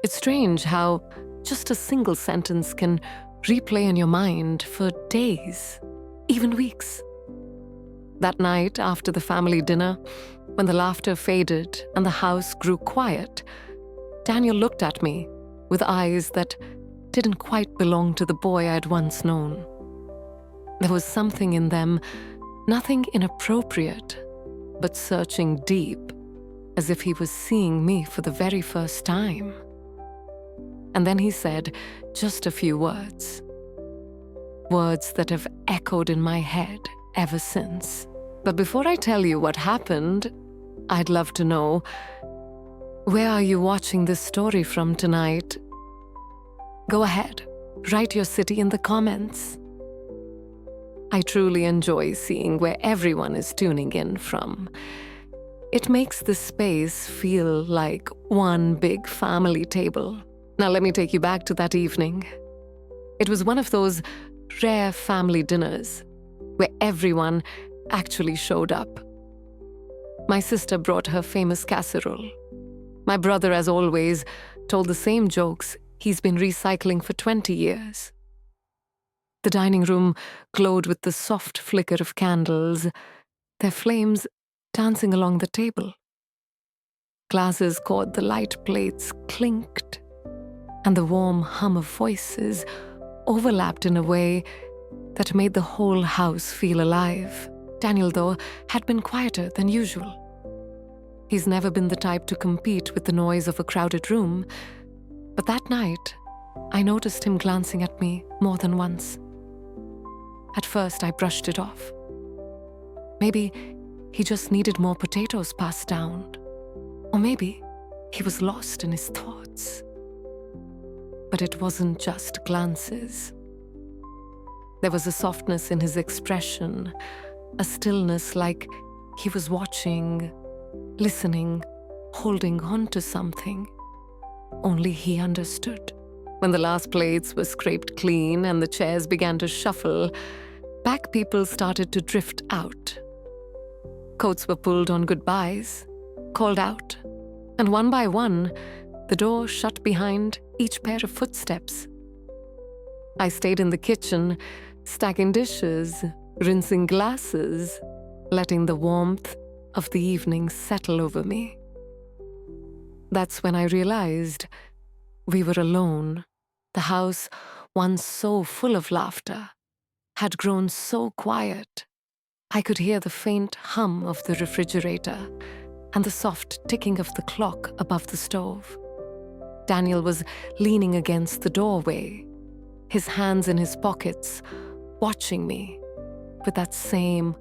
It's strange how just a single sentence can replay in your mind for days, even weeks. That night after the family dinner, when the laughter faded and the house grew quiet, Daniel looked at me with eyes that didn't quite belong to the boy I'd once known. There was something in them, nothing inappropriate, but searching deep, as if he was seeing me for the very first time. And then he said just a few words. Words that have echoed in my head ever since. But before I tell you what happened, I'd love to know, where are you watching this story from tonight? Go ahead, write your city in the comments. I truly enjoy seeing where everyone is tuning in from. It makes the space feel like one big family table. Now let me take you back to that evening. It was one of those rare family dinners where everyone actually showed up. My sister brought her famous casserole. My brother, as always, told the same jokes he's been recycling for 20 years. The dining room glowed with the soft flicker of candles, their flames dancing along the table. Glasses caught the light plates clinked, and the warm hum of voices overlapped in a way that made the whole house feel alive. Daniel, though, had been quieter than usual. He's never been the type to compete with the noise of a crowded room, but that night, I noticed him glancing at me more than once. At first, I brushed it off. Maybe he just needed more potatoes passed down. Or maybe he was lost in his thoughts. But it wasn't just glances. There was a softness in his expression, a stillness like he was watching, listening, holding on to something. Only he understood. When the last plates were scraped clean and the chairs began to shuffle, back people started to drift out. Coats were pulled on goodbyes, called out, and one by one, the door shut behind each pair of footsteps. I stayed in the kitchen, stacking dishes, rinsing glasses, letting the warmth of the evening settle over me. That's when I realized we were alone. The house, once so full of laughter, had grown so quiet. I could hear the faint hum of the refrigerator and the soft ticking of the clock above the stove. Daniel was leaning against the doorway, his hands in his pockets, watching me with that same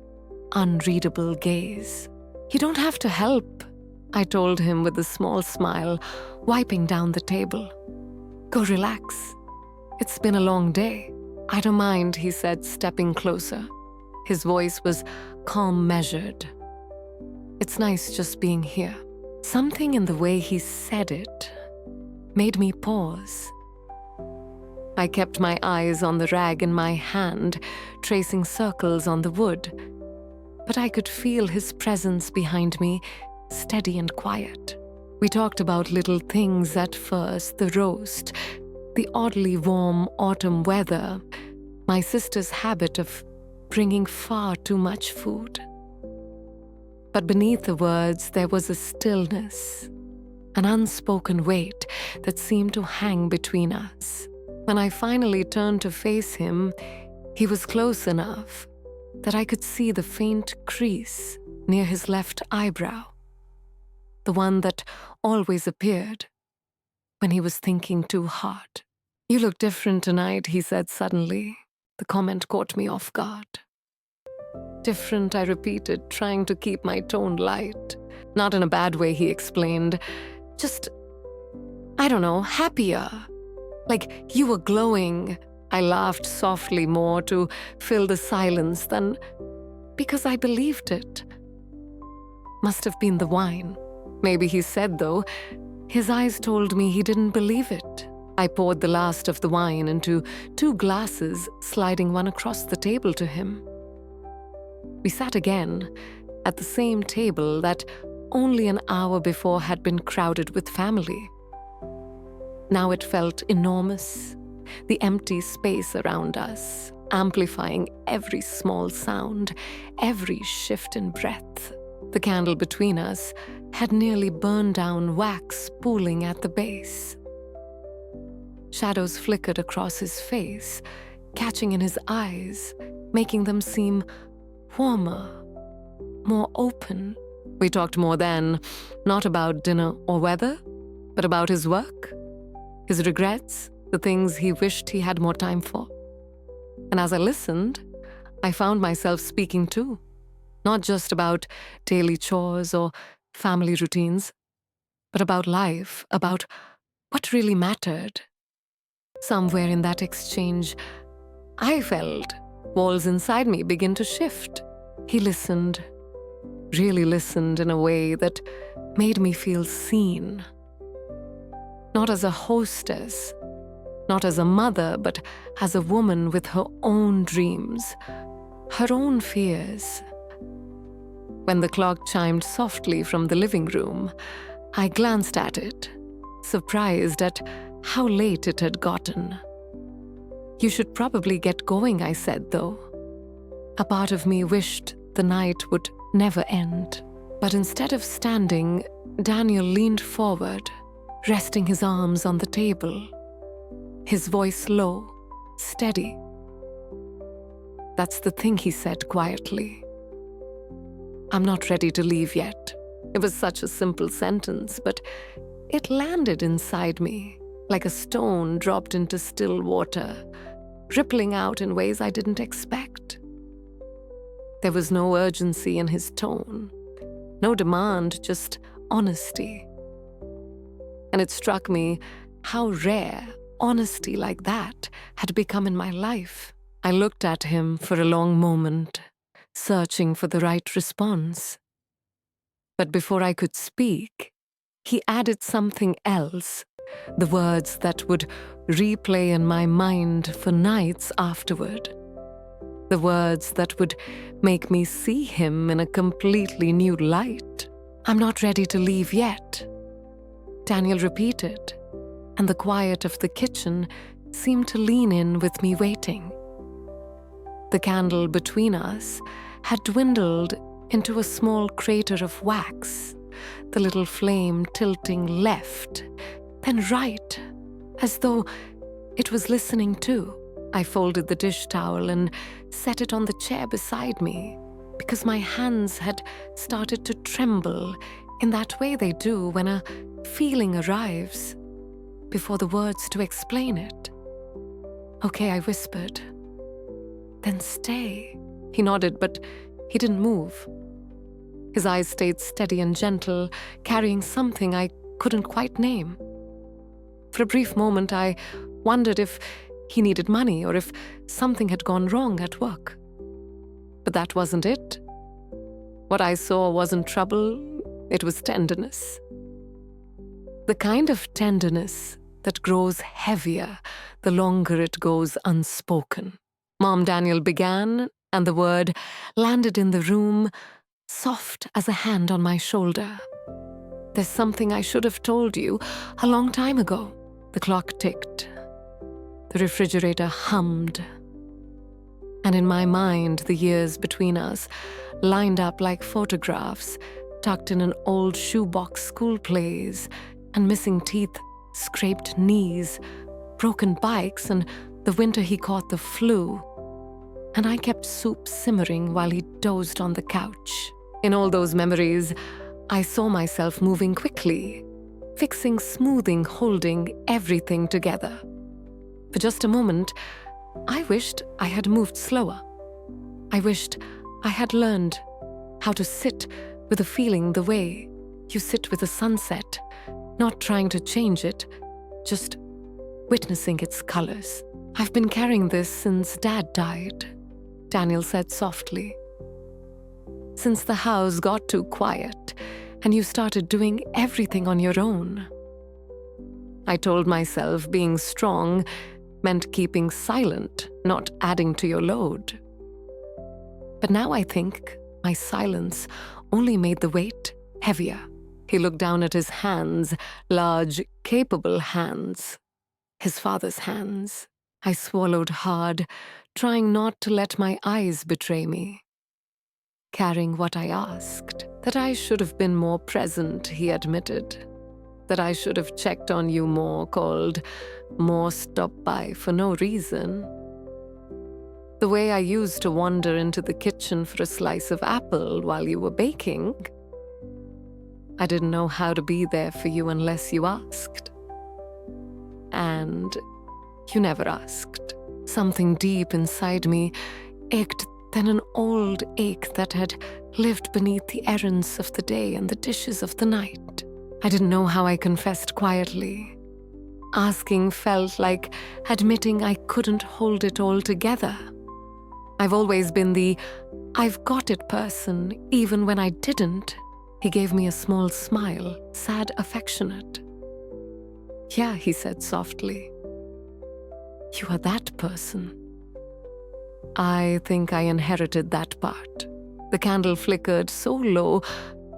unreadable gaze. "You don't have to help," I told him with a small smile, wiping down the table. "Go relax. It's been a long day." "I don't mind," he said, stepping closer. His voice was calm, measured. "It's nice just being here." Something in the way he said it made me pause. I kept my eyes on the rag in my hand, tracing circles on the wood, but I could feel his presence behind me, steady and quiet. We talked about little things at first, the roast, the oddly warm autumn weather, my sister's habit of bringing far too much food. But beneath the words, there was a stillness, an unspoken weight that seemed to hang between us. When I finally turned to face him, he was close enough that I could see the faint crease near his left eyebrow, the one that always appeared when he was thinking too hard. "You look different tonight," he said suddenly. The comment caught me off guard. "Different," I repeated, trying to keep my tone light. "Not in a bad way," he explained. "Just, I don't know, happier. Like you were glowing." I laughed softly, more to fill the silence than because I believed it. Must have been the wine. Maybe he said, though. His eyes told me he didn't believe it. I poured the last of the wine into 2 glasses, sliding one across the table to him. We sat again at the same table that only an hour before had been crowded with family. Now it felt enormous, the empty space around us, amplifying every small sound, every shift in breath. The candle between us had nearly burned down, wax pooling at the base. Shadows flickered across his face, catching in his eyes, making them seem warmer, more open. We talked more then, not about dinner or weather, but about his work, his regrets, the things he wished he had more time for. And as I listened, I found myself speaking too, not just about daily chores or family routines, but about life, about what really mattered. Somewhere in that exchange, I felt walls inside me begin to shift. He listened, really listened in a way that made me feel seen. Not as a hostess, not as a mother, but as a woman with her own dreams, her own fears. When the clock chimed softly from the living room, I glanced at it, surprised at how late it had gotten. "You should probably get going," I said, though. A part of me wished the night would never end. But instead of standing, Daniel leaned forward, resting his arms on the table, his voice low, steady. "That's the thing," he said quietly. "I'm not ready to leave yet." It was such a simple sentence, but it landed inside me like a stone dropped into still water, rippling out in ways I didn't expect. There was no urgency in his tone, no demand, just honesty. And it struck me how rare honesty like that had become in my life. I looked at him for a long moment, searching for the right response. But before I could speak, he added something else, the words that would replay in my mind for nights afterward. The words that would make me see him in a completely new light. "I'm not ready to leave yet," Daniel repeated, and the quiet of the kitchen seemed to lean in with me waiting. The candle between us had dwindled into a small crater of wax, the little flame tilting left, then right, as though it was listening too. I folded the dish towel and set it on the chair beside me, because my hands had started to tremble in that way they do when a feeling arrives, before the words to explain it. "Okay," I whispered. "Then stay." He nodded, but he didn't move. His eyes stayed steady and gentle, carrying something I couldn't quite name. For a brief moment, I wondered if he needed money or if something had gone wrong at work. But that wasn't it. What I saw wasn't trouble, it was tenderness. The kind of tenderness that grows heavier the longer it goes unspoken. Mom, Daniel began, and the word landed in the room, soft as a hand on my shoulder. "There's something I should have told you a long time ago." The clock ticked. The refrigerator hummed. And in my mind, the years between us lined up like photographs tucked in an old shoebox school plays, and missing teeth, scraped knees, broken bikes, and the winter he caught the flu. And I kept soup simmering while he dozed on the couch. In all those memories, I saw myself moving quickly, fixing, smoothing, holding everything together. For just a moment, I wished I had moved slower. I wished I had learned how to sit with a feeling the way you sit with a sunset, not trying to change it, just witnessing its colors. "I've been carrying this since Dad died," Daniel said softly. "Since the house got too quiet and you started doing everything on your own." I told myself being strong meant keeping silent, not adding to your load. But now I think my silence only made the weight heavier. He looked down at his hands, large, capable hands. His father's hands. I swallowed hard, trying not to let my eyes betray me. Carrying what I asked. That I should have been more present, he admitted. That I should have checked on you more, called more, stopped by for no reason. The way I used to wander into the kitchen for a slice of apple while you were baking. I didn't know how to be there for you unless you asked. And you never asked. Something deep inside me ached than an old ache that had lived beneath the errands of the day and the dishes of the night. I didn't know how I confessed quietly. Asking felt like admitting I couldn't hold it all together. I've always been the "I've got it" person, even when I didn't. He gave me a small smile, sad, affectionate. Yeah, he said softly. You are that person. I think I inherited that part. The candle flickered so low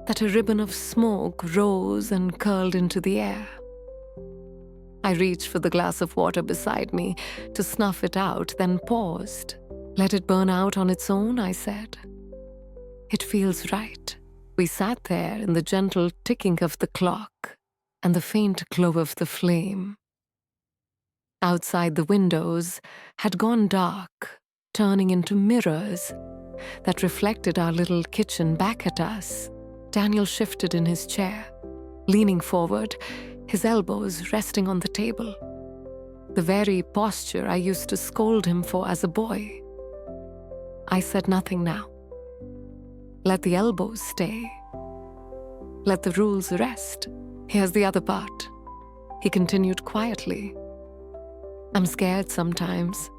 that a ribbon of smoke rose and curled into the air. I reached for the glass of water beside me to snuff it out, then paused. Let it burn out on its own, I said. It feels right. We sat there in the gentle ticking of the clock and the faint glow of the flame. Outside, the windows had gone dark, turning into mirrors that reflected our little kitchen back at us. Daniel shifted in his chair, leaning forward, his elbows resting on the table. The very posture I used to scold him for as a boy. I said nothing now. Let the elbows stay. Let the rules rest. Here's the other part. He continued quietly. I'm scared sometimes.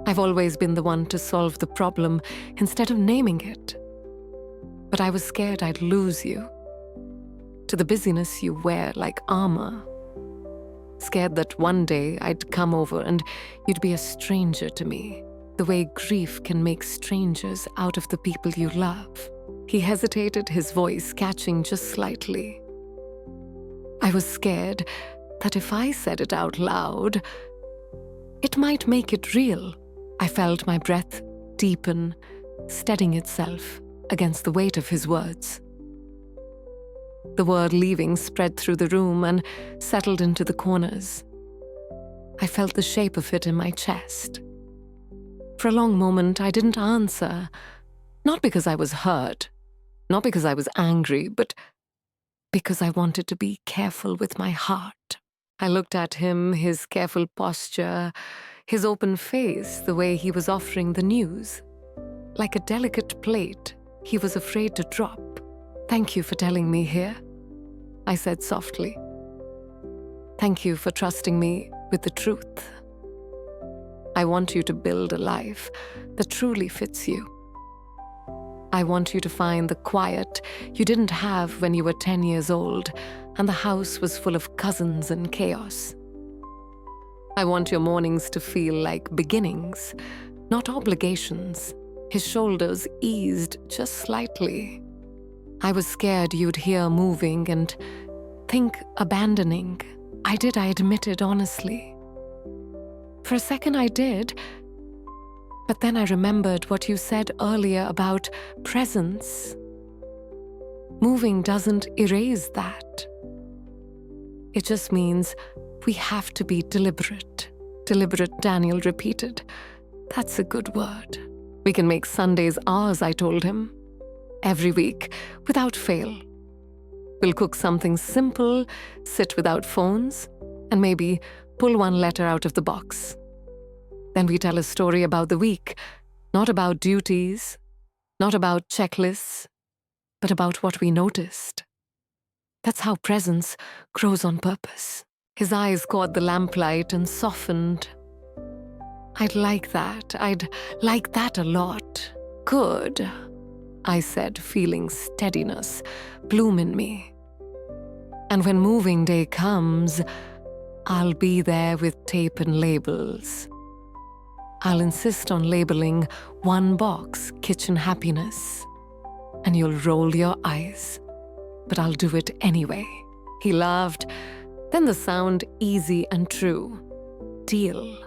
I've always been the one to solve the problem instead of naming it. But I was scared I'd lose you to the busyness you wear like armor. Scared that one day I'd come over and you'd be a stranger to me, the way grief can make strangers out of the people you love. He hesitated, his voice catching just slightly. I was scared that if I said it out loud, it might make it real. I felt my breath deepen, steadying itself against the weight of his words. The word leaving spread through the room and settled into the corners. I felt the shape of it in my chest. For a long moment, I didn't answer, not because I was hurt, not because I was angry, but because I wanted to be careful with my heart. I looked at him, his careful posture, his open face, the way he was offering the news. Like a delicate plate, he was afraid to drop. Thank you for telling me here, I said softly. Thank you for trusting me with the truth. I want you to build a life that truly fits you. I want you to find the quiet you didn't have when you were 10 years old and the house was full of cousins and chaos. I want your mornings to feel like beginnings, not obligations. His shoulders eased just slightly. I was scared you'd hear moving and think abandoning. I admitted honestly. For a second I did, but then I remembered what you said earlier about presence. Moving doesn't erase that. It just means we have to be deliberate. Deliberate, Daniel repeated. That's a good word. We can make Sundays ours, I told him. Every week, without fail. We'll cook something simple, sit without phones, and maybe pull one letter out of the box. Then we tell a story about the week, not about duties, not about checklists, but about what we noticed. That's how presence grows on purpose. His eyes caught the lamplight and softened. I'd like that a lot. Good, I said, feeling steadiness bloom in me. And when moving day comes, I'll be there with tape and labels. I'll insist on labeling one box kitchen happiness, and you'll roll your eyes. but I'll do it anyway." He laughed, then the sound easy and true. "Deal.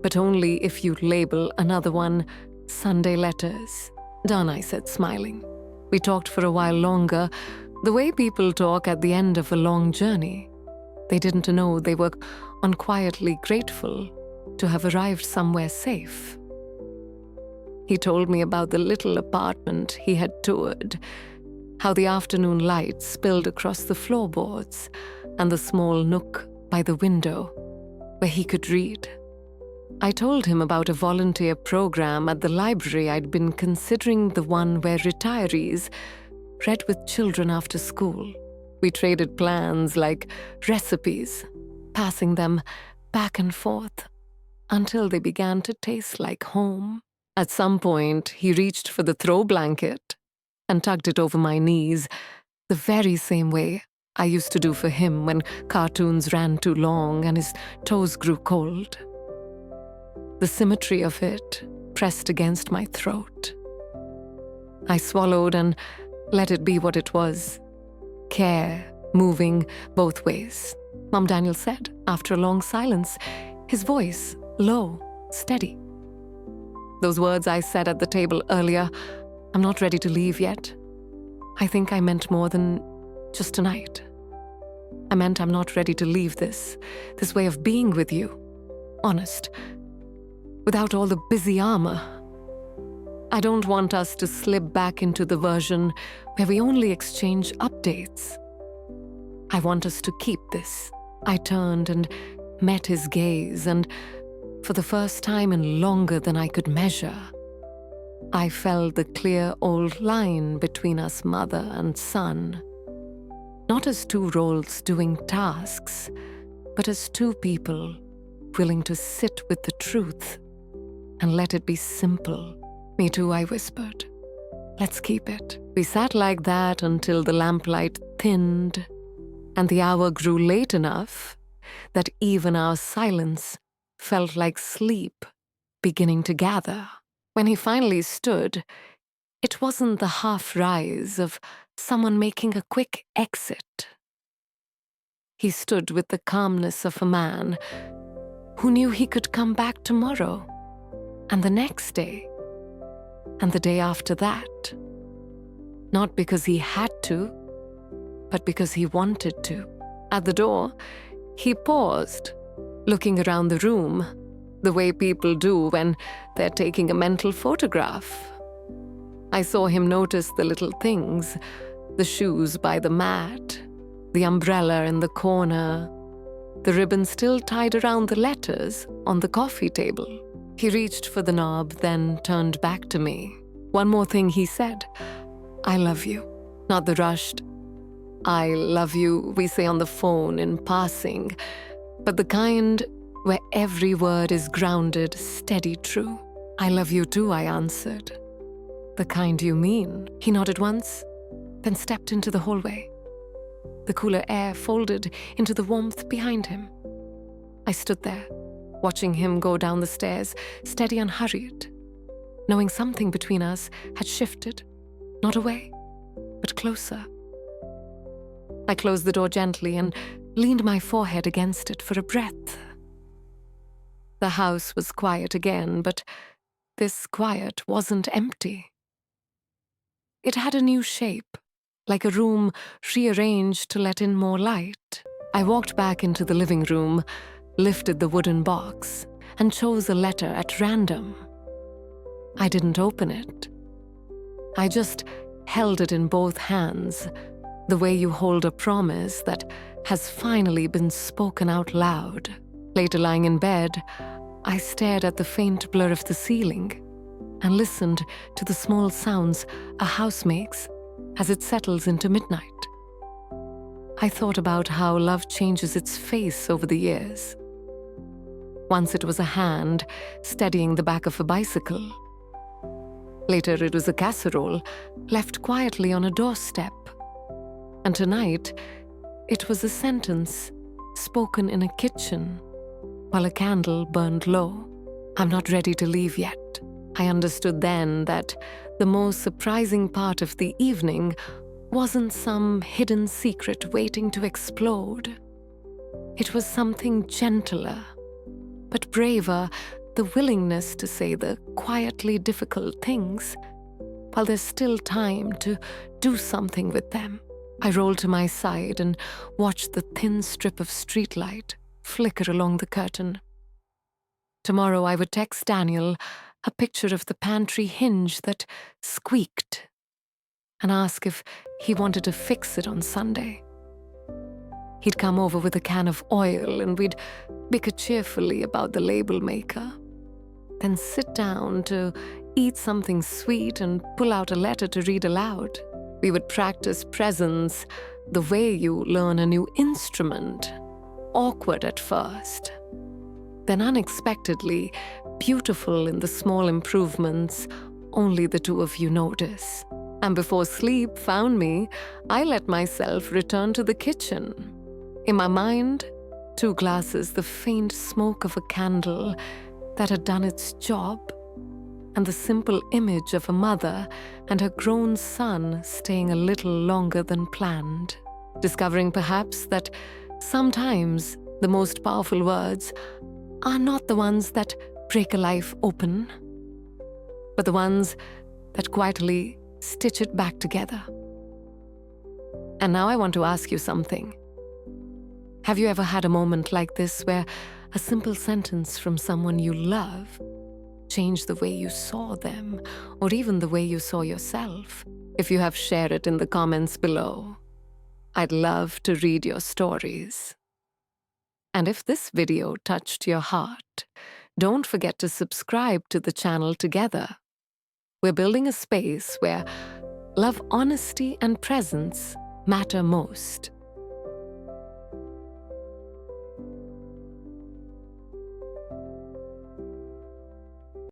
But only if you label another one Sunday Letters." "Done," I said, smiling. We talked for a while longer, the way people talk at the end of a long journey. They didn't know they were unquietly grateful to have arrived somewhere safe. He told me about the little apartment he had toured, how the afternoon light spilled across the floorboards and the small nook by the window where he could read. I told him about a volunteer program at the library I'd been considering, the one where retirees read with children after school. We traded plans like recipes, passing them back and forth until they began to taste like home. At some point, he reached for the throw blanket and tucked it over my knees, the very same way I used to do for him when cartoons ran too long and his toes grew cold. The symmetry of it pressed against my throat. I swallowed and let it be what it was. Care, moving both ways, Mom Daniel said, after a long silence, his voice low, steady. Those words I said at the table earlier, "I'm not ready to leave yet," I think I meant more than just tonight. I meant I'm not ready to leave this way of being with you, honest, without all the busy armor. I don't want us to slip back into the version where we only exchange updates. I want us to keep this. I turned and met his gaze, and for the first time in longer than I could measure, I felt the clear old line between us, mother and son. Not as two roles doing tasks, but as two people willing to sit with the truth and let it be simple. "Me too," I whispered. "Let's keep it." We sat like that until the lamplight thinned and the hour grew late enough that even our silence felt like sleep beginning to gather. When he finally stood, it wasn't the half-rise of someone making a quick exit. He stood with the calmness of a man who knew he could come back tomorrow, and the next day, and the day after that. Not because he had to, but because he wanted to. At the door, he paused, looking around the room, the way people do when they're taking a mental photograph. I saw him notice the little things, the shoes by the mat, the umbrella in the corner, the ribbon still tied around the letters on the coffee table. He reached for the knob, then turned back to me. "One more thing," he said. "I love you." Not the rushed, "I love you" we say on the phone in passing, but the kind where every word is grounded, steady, true. "I love you too," I answered. "The kind you mean." He nodded once, then stepped into the hallway. The cooler air folded into the warmth behind him. I stood there, watching him go down the stairs, steady and hurried, knowing something between us had shifted, not away, but closer. I closed the door gently and leaned my forehead against it for a breath. The house was quiet again, but this quiet wasn't empty. It had a new shape, like a room rearranged to let in more light. I walked back into the living room, lifted the wooden box, and chose a letter at random. I didn't open it. I just held it in both hands, the way you hold a promise that has finally been spoken out loud. Later, lying in bed, I stared at the faint blur of the ceiling and listened to the small sounds a house makes as it settles into midnight. I thought about how love changes its face over the years. Once it was a hand steadying the back of a bicycle. Later it was a casserole left quietly on a doorstep. And tonight, it was a sentence spoken in a kitchen while a candle burned low. "I'm not ready to leave yet." I understood then that the most surprising part of the evening wasn't some hidden secret waiting to explode. It was something gentler, but braver, the willingness to say the quietly difficult things while there's still time to do something with them. I rolled to my side and watched the thin strip of streetlight flicker along the curtain. Tomorrow I would text Daniel a picture of the pantry hinge that squeaked and ask if he wanted to fix it on Sunday. He'd come over with a can of oil and we'd bicker cheerfully about the label maker, then sit down to eat something sweet and pull out a letter to read aloud. We would practice presence the way you learn a new instrument, awkward at first, then unexpectedly beautiful in the small improvements only the two of you notice. And before sleep found me, I let myself return to the kitchen. In my mind, 2 glasses, the faint smoke of a candle that had done its job, and the simple image of a mother and her grown son staying a little longer than planned, discovering perhaps that sometimes the most powerful words are not the ones that break a life open, but the ones that quietly stitch it back together. And now I want to ask you something. Have you ever had a moment like this where a simple sentence from someone you love changed the way you saw them, or even the way you saw yourself? If you have, share it in the comments below. I'd love to read your stories. And if this video touched your heart, don't forget to subscribe to the channel together. We're building a space where love, honesty, and presence matter most.